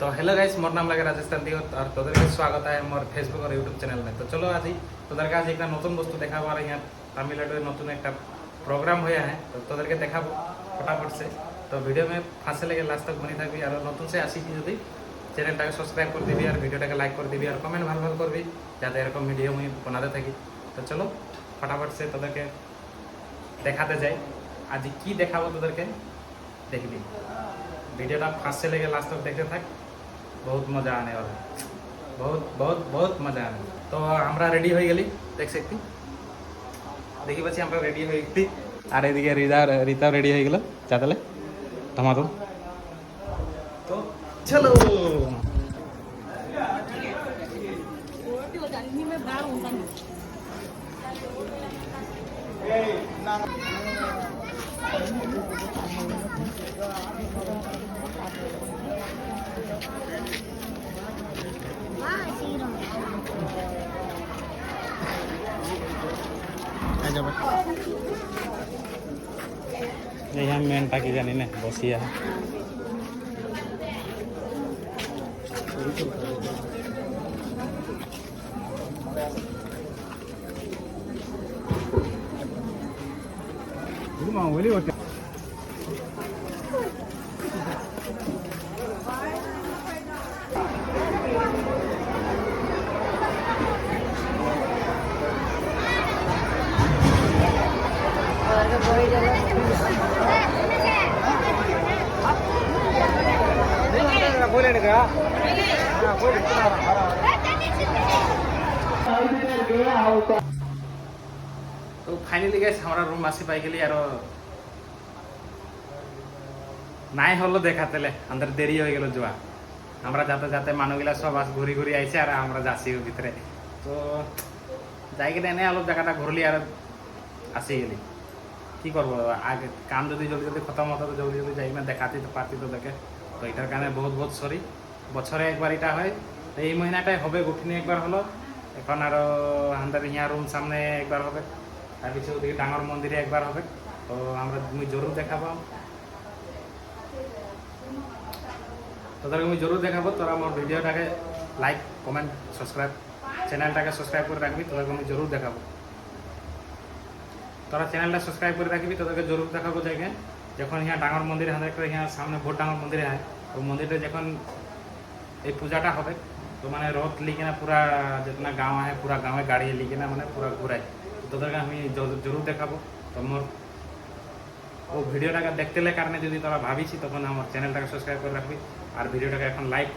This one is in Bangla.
तो हेलो गाइस, मोर नाम लगे राजस्थान दियो और तोदेरके स्वागत है मोर फेसबुक और यूट्यूब चैनल में। तो चलो आज ही तोदेरके आज एक नतून बस्तु देखाबो और यहाँ तमिलनाडु नतून एक प्रोग्राम होया है। तो तोदेरके देखाबो फटाफट से। तो वीडियो में फांसे लगे लास्ट तक बनी থাকবি और नतून से आसी कि যদি চ্যানেলটাকে সাবস্ক্রাইব করে দিবি और ভিডিওটাকে লাইক করে দিবি और কমেন্ট ভালো ভালো করবি যাতে এরকম ভিডিও আমি বানাতে থাকি। তো চলো फटाफट से তোদেরকে দেখাতে যাই आज কি দেখাবো তোদেরকে দেখবি। ভিডিওটা ফার্স্ট से लेके लास्ट तक देखते থাক, बहुत मजा आने वाला है, बहुत बहुत बहुत मजा आने। तो আমরা রেডি হয়ে গেলি, দেখ सकती দেখি পাচ্ছি আমরা রেডি হয়ে গেলি আর এদিকে রিতাও রেডি হয়ে গেল। যা তাহলে টমাটো তো চলো। यहाँ मेन टाकी जानी ने बसिया तो फाइनली गाइस हमारा रूम आसी पाई गेली और নাই হলো দেখাতেলে अंदर देरी हो गेल जोआ। আমরা যাতে যাতে মানুষগুলা সব আস ঘুরি ঘুরি আইছে আর আমরা যাচ্ছি ভিতরে। তো যাই কিনে এনে আলো জায়গাটা ঘুরলি আর আসি গেলি। কি করবো, আগে কাম যদি জলদি জলদি খতম হতো তো জলদি জলদি যাই না দেখাতে তো পারতি তো দেখে। তো এটার কারণে বহুত বহুত সরি। বছরে একবার এটা হয়, তো এই মহিনাটাই হবে। গুঠিনি একবার হলো, এখন আরো আমাদের ইয়া রুম সামনে একবার হবে, তার পিছনে ওদিকে ডাঙর মন্দিরে একবার হবে। তো আমরা তুমি জরুর দেখাবো, তোদেরকে আমি জরুর দেখাবো। তোরা আমার ভিডিওটাকে লাইক কমেন্ট সাবস্ক্রাইব চ্যানেলটাকে সাবস্ক্রাইব করে রাখবি, তোদেরকে আমি জরুর দেখাবো। তোরা চ্যানেলটা সাবস্ক্রাইব করে রাখবি, তোদেরকে জরুর দেখাবো জায়গায় যখন यहाँ ডাঙর মন্দির আমাদের यहाँ সামনে বহুত ডাঙর মন্দিরে হয়। তো মন্দিরে যখন এই পূজাটা হবে তো মানে রথ লিখে না পুরা जितना गाँव है पूरा गाँव गाड़ी लिखे ना मैंने पूरा घुराई। তোদেরকে আমি জরুর দেখাবো। তো মোর ও ভিডিওটাকে দেখতে কারণে যদি তোরা ভাবিছি তখন আমার চ্যানেলটাকে সাবস্ক্রাইব করে রাখবি আর ভিডিওটাকে এখন লাইক